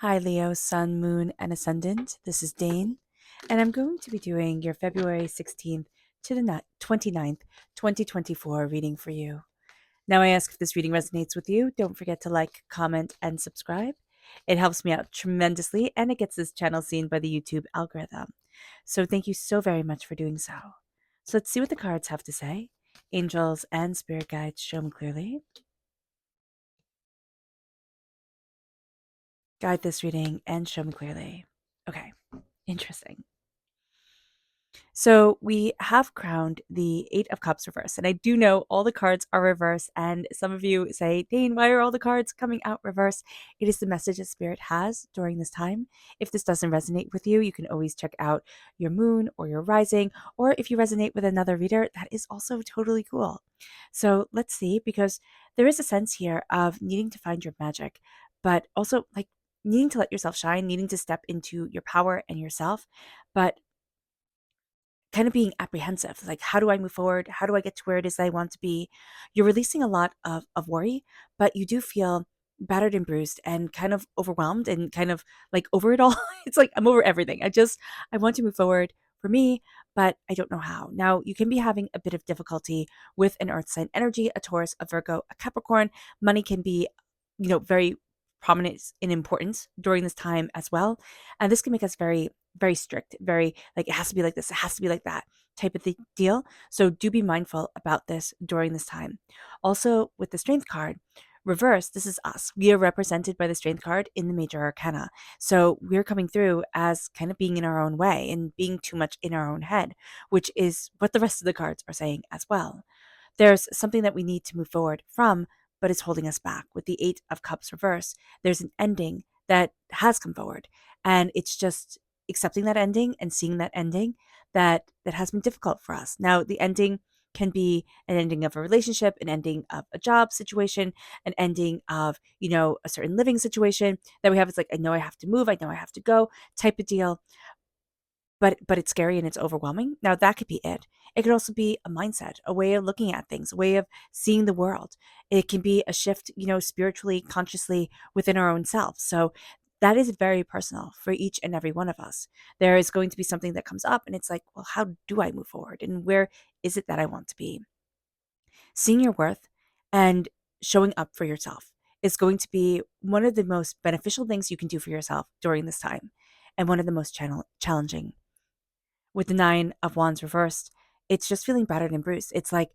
Hi, Leo, Sun, Moon, and Ascendant. This is Dane, and I'm going to be doing your February 16th to the 29th, 2024 reading for you. Now, I ask if this reading resonates with you. Don't forget to like, comment, and subscribe. It helps me out tremendously, and it gets this channel seen by the YouTube algorithm. So, thank you so very much for doing so. So, let's see what the cards have to say. Angels and spirit guides show me clearly. Guide this reading and show me clearly. Okay, interesting. So we have crowned the Eight of Cups reverse. And I do know all the cards are reverse. And some of you say, Dane, why are all the cards coming out reverse? It is the message that Spirit has during this time. If this doesn't resonate with you, you can always check out your moon or your rising. Or if you resonate with another reader, that is also totally cool. So let's see, because there is a sense here of needing to find your magic, but also like needing to let yourself shine, needing to step into your power and yourself. But kind of being apprehensive, like, how do I move forward? How do I get to where it is that I want to be? You're releasing a lot of worry, but you do feel battered and bruised and kind of overwhelmed and kind of like over it all. It's like, I'm over everything. I want to move forward for me, but I don't know how. Now, you can be having a bit of difficulty with an earth sign energy, a Taurus, a Virgo, a Capricorn. Money can be, very prominent in importance during this time as well. And this can make us very, very strict, very like it has to be like this, it has to be like that type of deal. So do be mindful about this during this time. Also, with the strength card, reverse, this is us. We are represented by the strength card in the major arcana. So we're coming through as kind of being in our own way and being too much in our own head, which is what the rest of the cards are saying as well. There's something that we need to move forward from, but it's holding us back. With the Eight of Cups reverse, there's an ending that has come forward. And it's just accepting that ending and seeing that ending that has been difficult for us. Now, the ending can be an ending of a relationship, an ending of a job situation, an ending of, a certain living situation that we have. It's like, I know I have to move, I know I have to go type of deal, but it's scary and it's overwhelming. Now that could be it. It could also be a mindset, a way of looking at things, a way of seeing the world. It can be a shift, spiritually, consciously within our own self. So that is very personal for each and every one of us. There is going to be something that comes up and it's like, well, how do I move forward? And where is it that I want to be? Seeing your worth and showing up for yourself is going to be one of the most beneficial things you can do for yourself during this time and one of the most challenging. With the Nine of Wands reversed, it's just feeling battered and bruised. It's like,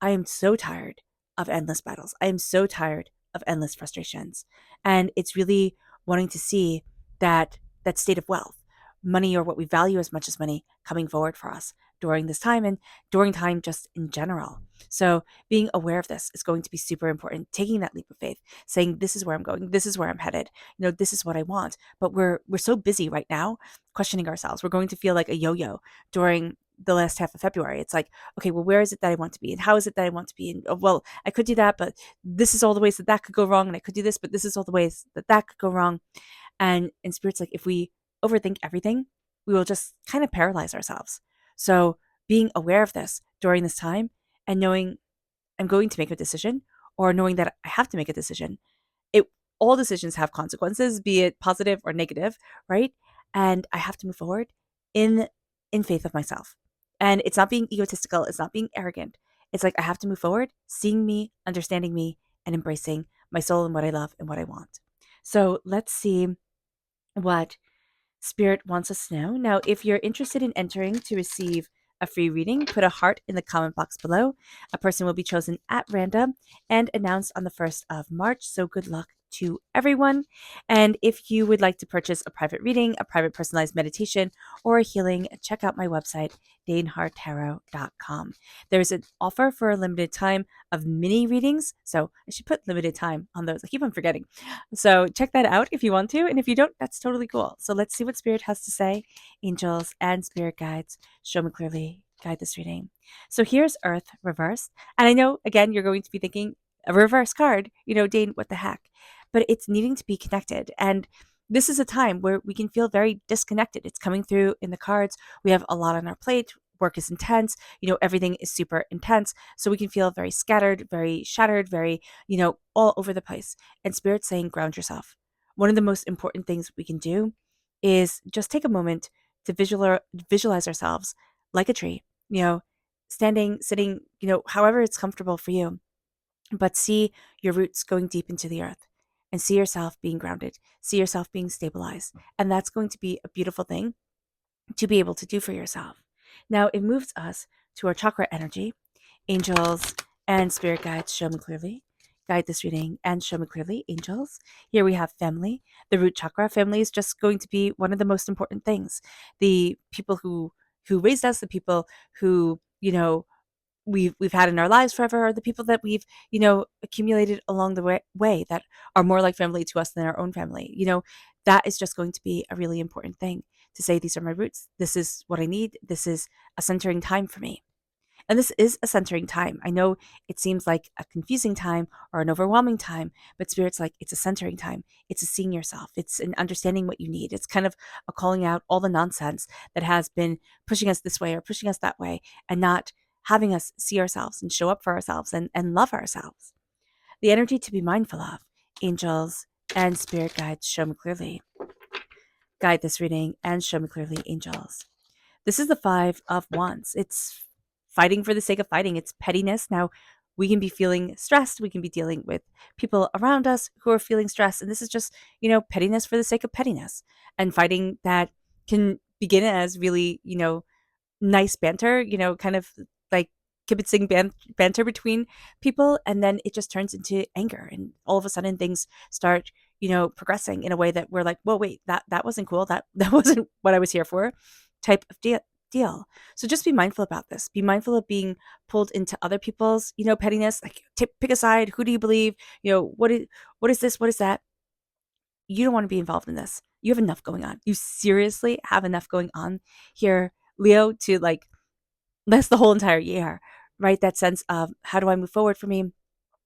I am so tired of endless battles. I am so tired of endless frustrations. And it's really wanting to see that state of wealth, money or what we value as much as money coming forward for us during this time and during time just in general. So being aware of this is going to be super important. Taking that leap of faith, saying, this is where I'm going, this is where I'm headed, this is what I want. But we're so busy right now questioning ourselves. We're going to feel like a yo-yo during the last half of February. It's like, okay, well, where is it that I want to be? And how is it that I want to be? And, oh, well, I could do that, but this is all the ways that could go wrong. And I could do this, but this is all the ways that could go wrong. And in Spirit's like, if we overthink everything, we will just kind of paralyze ourselves. So being aware of this during this time and knowing I'm going to make a decision or knowing that I have to make a decision. All decisions have consequences, be it positive or negative, right? And I have to move forward in faith of myself. And it's not being egotistical, it's not being arrogant. It's like I have to move forward, seeing me, understanding me, and embracing my soul and what I love and what I want. So let's see what Spirit wants us to know. Now, if you're interested in entering to receive a free reading, put a heart in the comment box below. A person will be chosen at random and announced on the 1st of March. So good luck to everyone. And if you would like to purchase a private reading, a private personalized meditation, or a healing, check out my website, daneharttarot.com. There's an offer for a limited time of mini readings. So I should put limited time on those. I keep on forgetting. So check that out if you want to. And if you don't, that's totally cool. So let's see what Spirit has to say. Angels and spirit guides, show me clearly, guide this reading. So here's Earth reversed. And I know, again, you're going to be thinking, a reverse card, Dane, what the heck? But it's needing to be connected. And this is a time where we can feel very disconnected. It's coming through in the cards. We have a lot on our plate. Work is intense. Everything is super intense. So we can feel very scattered, very shattered, very, all over the place. And Spirit's saying, ground yourself. one of the most important things we can do is just take a moment to visualize ourselves like a tree, you know, standing, sitting, however it's comfortable for you, but see your roots going deep into the earth and see yourself being grounded, see yourself being stabilized. And that's going to be a beautiful thing to be able to do for yourself. Now, it moves us to our chakra energy. Angels and spirit guides show me clearly. Guide this reading and show me clearly, angels. Here we have family. The root chakra. Family is just going to be one of the most important things. The people who raised us, the people who, we've had in our lives forever, are the people that we've, accumulated along the way that are more like family to us than our own family. That is just going to be a really important thing to say, these are my roots. This is what I need. This is a centering time for me. And this is a centering time. I know it seems like a confusing time or an overwhelming time, but Spirit's like, it's a centering time. It's a seeing yourself. It's an understanding what you need. It's kind of a calling out all the nonsense that has been pushing us this way or pushing us that way, and not having us see ourselves and show up for ourselves and love ourselves. The energy to be mindful of, angels and spirit guides show me clearly. Guide this reading and show me clearly, angels. This is the Five of Wands. It's fighting for the sake of fighting. It's pettiness. Now, we can be feeling stressed. We can be dealing with people around us who are feeling stressed. And this is just, pettiness for the sake of pettiness, and fighting that can begin as really, nice banter, kind of like kibitzing banter between people. And then it just turns into anger. And all of a sudden things start, progressing in a way that we're like, whoa, wait, that wasn't cool. That wasn't what I was here for, type of deal. So just be mindful about this. Be mindful of being pulled into other people's, pettiness. Like, pick a side. Who do you believe? What is this? What is that? You don't want to be involved in this. You have enough going on. You seriously have enough going on here, Leo, to like last the whole entire year, right? That sense of, how do I move forward for me?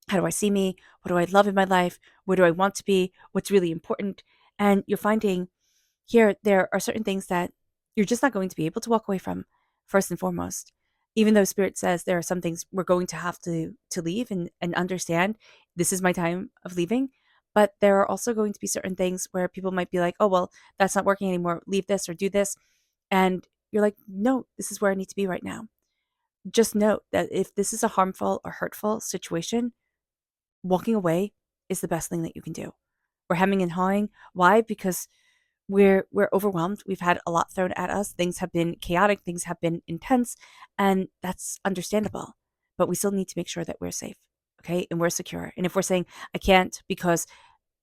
How do I see me? What do I love in my life? Where do I want to be? What's really important? And you're finding here, there are certain things that you're just not going to be able to walk away from, first and foremost. Even though Spirit says there are some things we're going to have to leave and understand, this is my time of leaving. But there are also going to be certain things where people might be like, oh, well, that's not working anymore. Leave this or do this. And you're like, no, this is where I need to be right now. Just note that if this is a harmful or hurtful situation, walking away is the best thing that you can do. We're hemming and hawing. Why? Because we're overwhelmed. We've had a lot thrown at us. Things have been chaotic. Things have been intense, and that's understandable. But we still need to make sure that we're safe, okay, and we're secure. And if we're saying, I can't because,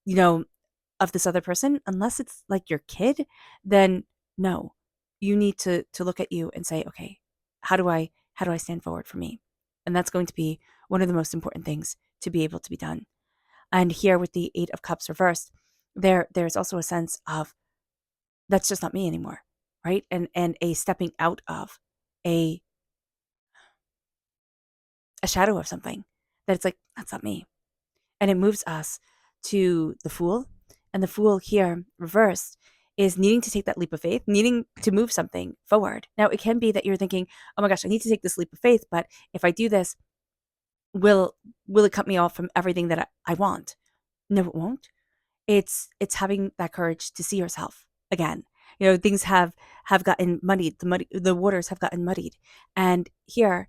of this other person, unless it's like your kid, then no, you need to look at you and say, okay, how do I stand forward for me? And that's going to be one of the most important things to be able to be done. And here with the Eight of Cups reversed, there's also a sense of, that's just not me anymore, right? And a stepping out of a shadow of something that it's like, that's not me. And it moves us to the Fool. And the Fool here reversed is needing to take that leap of faith, needing to move something forward. Now, it can be that you're thinking, oh my gosh, I need to take this leap of faith, but if I do this, will it cut me off from everything that I want? No, it won't. It's having that courage to see yourself again. Things have gotten muddied. The waters have gotten muddied. And here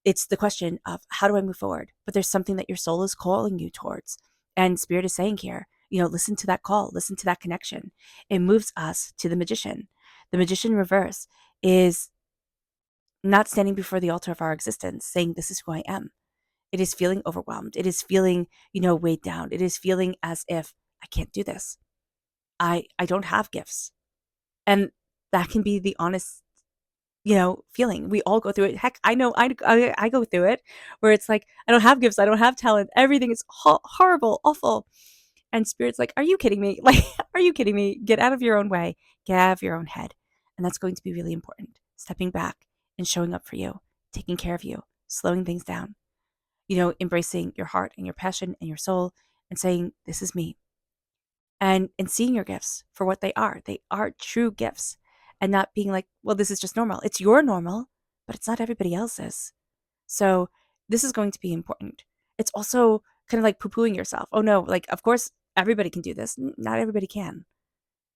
it's the question of, how do I move forward? But there's something that your soul is calling you towards. And Spirit is saying here, listen to that call, listen to that connection. It moves us to the Magician. The Magician reverse is not standing before the altar of our existence saying, this is who I am. It is feeling overwhelmed. It is feeling, weighed down. It is feeling as if, I can't do this. I don't have gifts. And that can be the honest, feeling. We all go through it. Heck, I know I go through it, where it's like, I don't have gifts. I don't have talent. Everything is horrible, awful. And Spirit's like, are you kidding me? Like, are you kidding me? Get out of your own way. Get out of your own head. And that's going to be really important. Stepping back and showing up for you, taking care of you, slowing things down, embracing your heart and your passion and your soul and saying, this is me. And seeing your gifts for what they are. They are true gifts. And not being like, well, this is just normal. It's your normal, but it's not everybody else's. So this is going to be important. It's also kind of like poo-pooing yourself. Oh no, like, of course everybody can do this. Not everybody can.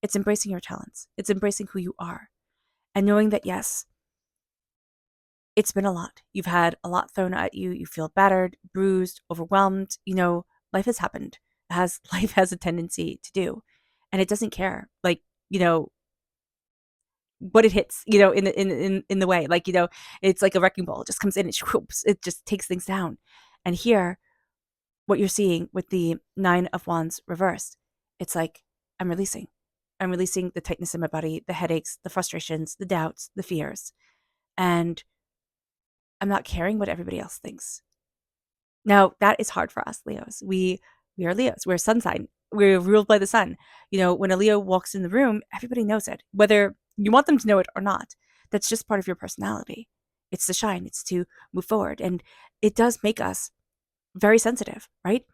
It's embracing your talents. It's embracing who you are and knowing that, yes, it's been a lot. You've had a lot thrown at you. You feel battered, bruised, overwhelmed. Life has happened, as life has a tendency to do. And it doesn't care, like, what it hits, in the way. Like, it's like a wrecking ball. It just comes in, it just takes things down. And here, what you're seeing with the Nine of Wands reversed, it's like, I'm releasing. I'm releasing the tightness in my body, the headaches, the frustrations, the doubts, the fears. And I'm not caring what everybody else thinks. Now, that is hard for us, Leos. We are Leos. We're a sun sign. We're ruled by the sun. When a Leo walks in the room, everybody knows it, whether you want them to know it or not. That's just part of your personality. It's to shine. It's to move forward. And it does make us very sensitive, right?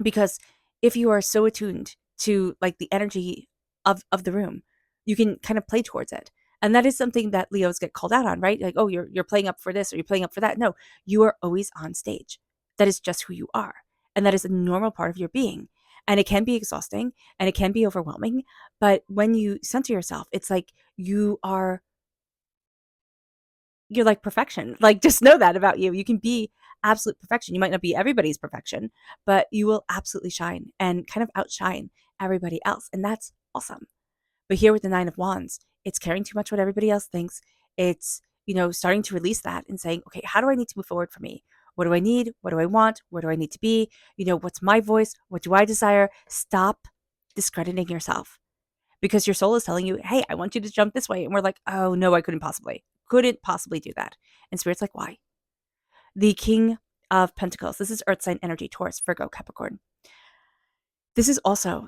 Because if you are so attuned to like the energy of the room, you can kind of play towards it. And that is something that Leos get called out on, right? Like, oh, you're playing up for this or you're playing up for that. No, you are always on stage. That is just who you are. And that is a normal part of your being. And it can be exhausting and it can be overwhelming. But when you center yourself, it's like you're like perfection. Like, just know that about you. You can be absolute perfection. You might not be everybody's perfection, but you will absolutely shine and kind of outshine everybody else. And that's awesome. But here with the Nine of Wands, it's caring too much what everybody else thinks. It's, starting to release that and saying, okay, how do I need to move forward for me? What do I need? What do I want? Where do I need to be? What's my voice? What do I desire? Stop discrediting yourself because your soul is telling you, hey, I want you to jump this way. And we're like, oh, no, I couldn't possibly do that. And Spirit's like, why? The King of Pentacles. This is Earth sign energy, Taurus, Virgo, Capricorn. This is also,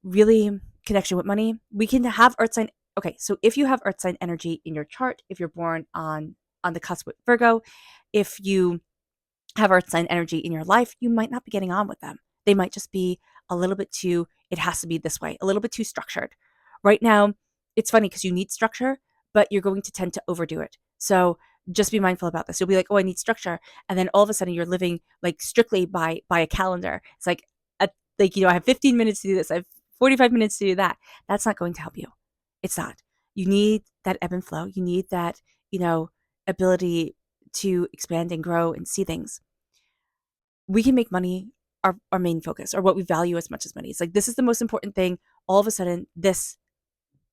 really connection with money. We can have Earth sign. Okay, so if you have Earth sign energy in your chart, if you're born on the cusp with Virgo, if you have Earth sign energy in your life, you might not be getting on with them. They might just be a little bit too, it has to be this way, a little bit too structured. Right now, it's funny because you need structure, but you're going to tend to overdo it. So just be mindful about this. You'll be like, oh, I need structure. And then all of a sudden you're living like strictly by a calendar. It's like, I have 15 minutes to do this. I have 45 minutes to do that. That's not going to help you. It's not. You need that ebb and flow. You need that, ability to expand and grow and see things. We can make money our main focus or what we value as much as money. It's like, this is the most important thing. All of a sudden, this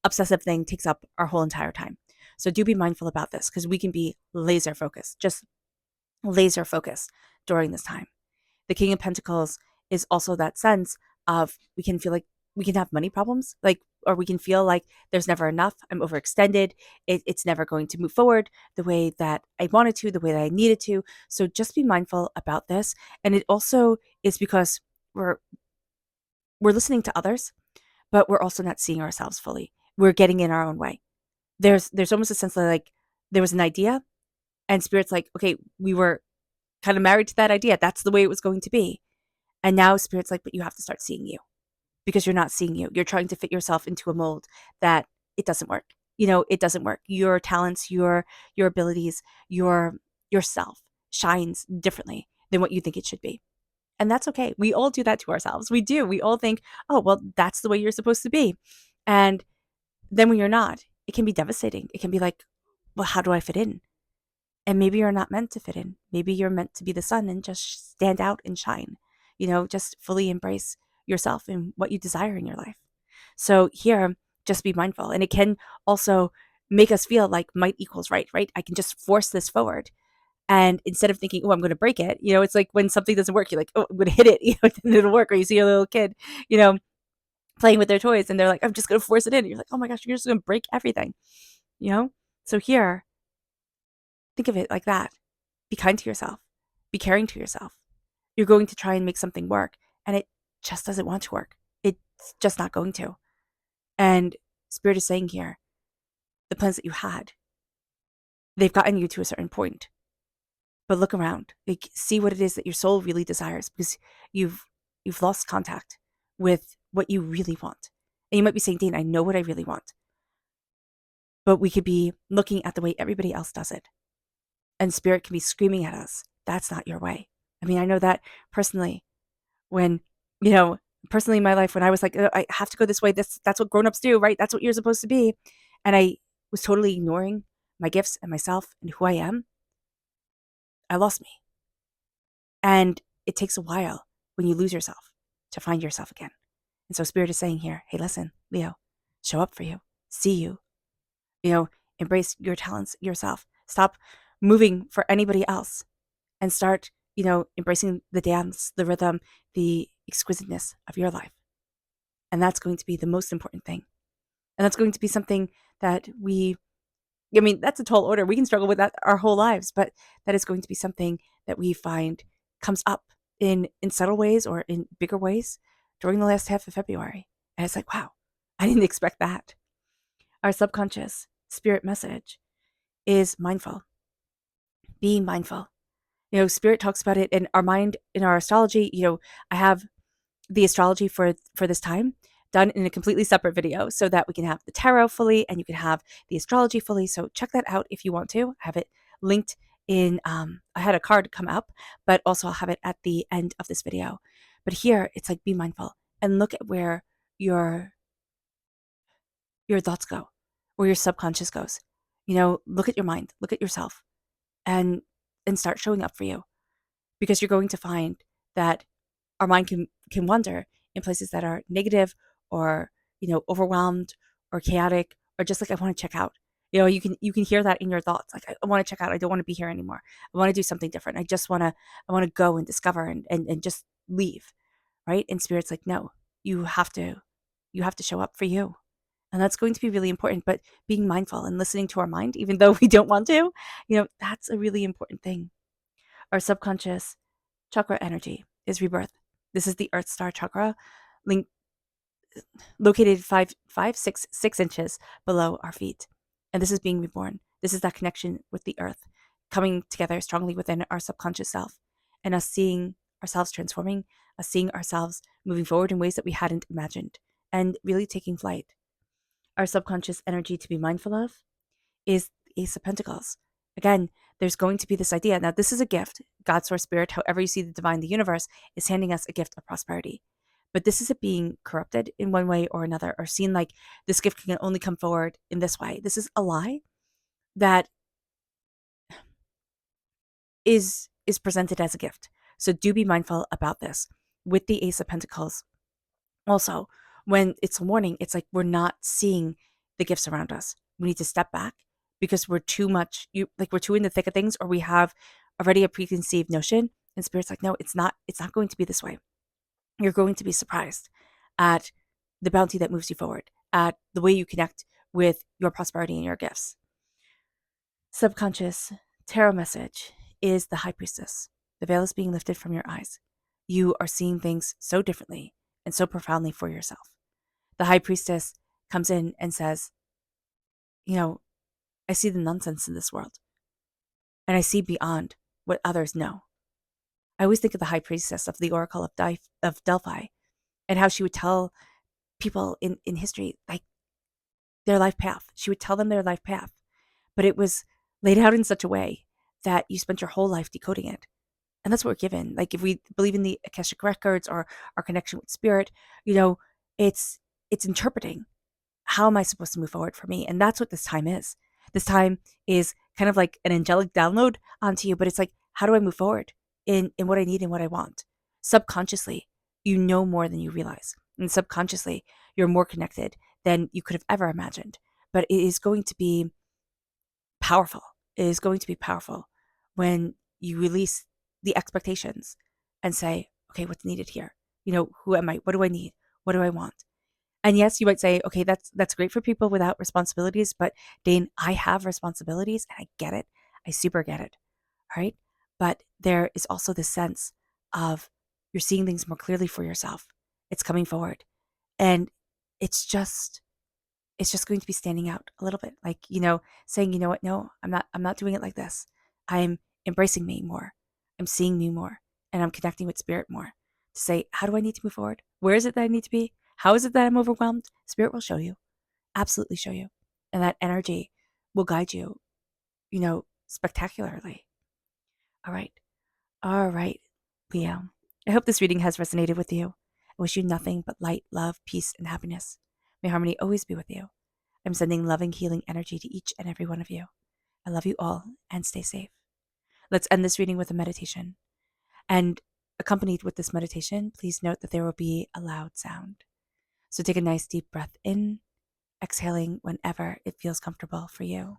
obsessive thing takes up our whole entire time. So do be mindful about this because we can be laser focused, just laser focused during this time. The King of Pentacles is also that sense of we can feel like we can have money problems, or we can feel like there's never enough. I'm overextended. It's never going to move forward the way that I wanted to, the way that I needed to. So just be mindful about this. And it also is because we're listening to others, but we're also not seeing ourselves fully. We're getting in our own way. There's almost a sense that like there was an idea and Spirit's like, okay, we were kind of married to that idea. That's the way it was going to be. And now Spirit's like, but you have to start seeing you because you're not seeing you. You're trying to fit yourself into a mold that it doesn't work. It doesn't work. Your talents, your abilities, yourself shines differently than what you think it should be. And that's okay. We all do that to ourselves. We do. We all think, oh, well, that's the way you're supposed to be. And then when you're not, it can be devastating. It can be like, well, how do I fit in? And maybe you're not meant to fit in. Maybe you're meant to be the sun and just stand out and shine. Just fully embrace yourself and what you desire in your life. So here, just be mindful. And it can also make us feel like might equals right, right? I can just force this forward. And instead of thinking, oh, I'm going to break it, it's like when something doesn't work, you're like, oh, I'm going to hit it, and it'll work. Or you see a little kid, playing with their toys and they're like, I'm just going to force it in. And you're like, oh my gosh, you're just going to break everything, So here, think of it like that. Be kind to yourself. Be caring to yourself. You're going to try and make something work and it just doesn't want to work. It's just not going to. And Spirit is saying here, the plans that you had, they've gotten you to a certain point. But look around, like, see what it is that your soul really desires because you've lost contact with what you really want. And you might be saying, Dane, I know what I really want. But we could be looking at the way everybody else does it. And Spirit can be screaming at us, that's not your way. I mean, I know that personally when, personally in my life when I was like, I have to go this way. That's what grown-ups do, right? That's what you're supposed to be. And I was totally ignoring my gifts and myself and who I am. I lost me. And it takes a while when you lose yourself to find yourself again. And so Spirit is saying here, hey, listen, Leo, show up for you, see you, embrace your talents yourself. Stop moving for anybody else and start, embracing the dance, the rhythm, the exquisiteness of your life. And that's going to be the most important thing. And that's going to be something that that's a tall order. We can struggle with that our whole lives, but that is going to be something that we find comes up in subtle ways or in bigger ways during the last half of February. And it's like, wow, I didn't expect that. Our subconscious spirit message is mindful, being mindful. Spirit talks about it in our mind, in our astrology. I have the astrology for this time done in a completely separate video so that we can have the tarot fully and you can have the astrology fully. So check that out if you want to. I have it linked in, I had a card come up, but also I'll have it at the end of this video. But here it's like, be mindful and look at where your thoughts go, where your subconscious goes. Look at your mind, look at yourself and start showing up for you, because you're going to find that our mind can wander in places that are negative or overwhelmed or chaotic, or just like, I want to check out. You can hear that in your thoughts, like, I want to check out, I don't want to be here anymore, I want to do something different, I want to go and discover and just leave, right? And Spirit's like, no, you have to show up for you. And that's going to be really important. But being mindful and listening to our mind, even though we don't want to, that's a really important thing. Our subconscious chakra energy is rebirth. This is the Earth Star chakra, located 6 inches below our feet. And this is being reborn. This is that connection with the earth, coming together strongly within our subconscious self, and us seeing ourselves transforming, us seeing ourselves moving forward in ways that we hadn't imagined, and really taking flight. Our subconscious energy to be mindful of is Ace of Pentacles. Again, there's going to be this idea. Now, this is a gift. God, Source, Spirit, however you see the divine, the universe, is handing us a gift of prosperity. But this is it being corrupted in one way or another, or seen like this gift can only come forward in this way. This is a lie that is presented as a gift. So do be mindful about this. With the Ace of Pentacles, also, when it's a warning, it's like we're not seeing the gifts around us. We need to step back because we're too much, we're too in the thick of things, or we have already a preconceived notion. And Spirit's like, no, it's not going to be this way. You're going to be surprised at the bounty that moves you forward, at the way you connect with your prosperity and your gifts. Subconscious tarot message is the High Priestess. The veil is being lifted from your eyes. You are seeing things so differently and so profoundly for yourself. The High Priestess comes in and says, I see the nonsense in this world, and I see beyond what others know. I always think of the High Priestess of the Oracle of Delphi, and how she would tell people in history, like, their life path. She would tell them their life path, but it was laid out in such a way that you spent your whole life decoding it. And that's what we're given. Like, if we believe in the Akashic records or our connection with Spirit, it's interpreting, how am I supposed to move forward for me? And that's what this time is. This time is kind of like an angelic download onto you, but it's like, how do I move forward in what I need and what I want? Subconsciously, you know more than you realize. And subconsciously, you're more connected than you could have ever imagined. But it is going to be powerful. It is going to be powerful when you release the expectations and say, okay, what's needed here? Who am I? What do I need? What do I want? And yes, you might say, okay, that's great for people without responsibilities, but Dane, I have responsibilities and I get it. I super get it. All right. But there is also this sense of you're seeing things more clearly for yourself. It's coming forward. And it's just going to be standing out a little bit, like, saying, you know what? No, I'm not doing it like this. I'm embracing me more. I'm seeing me more, and I'm connecting with Spirit more to say, how do I need to move forward? Where is it that I need to be? How is it that I'm overwhelmed? Spirit will show you, absolutely show you. And that energy will guide you, spectacularly. All right, Leo. I hope this reading has resonated with you. I wish you nothing but light, love, peace, and happiness. May harmony always be with you. I'm sending loving, healing energy to each and every one of you. I love you all and stay safe. Let's end this reading with a meditation. And accompanied with this meditation, please note that there will be a loud sound. So take a nice deep breath in, exhaling whenever it feels comfortable for you.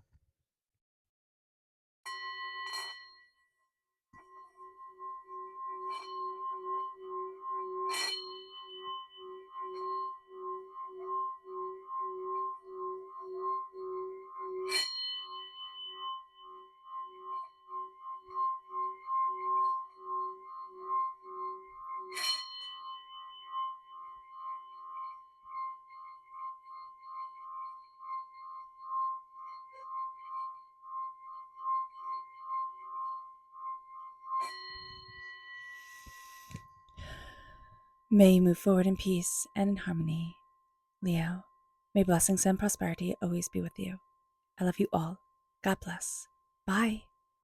May you move forward in peace and in harmony. Leo, may blessings and prosperity always be with you. I love you all. God bless. Bye.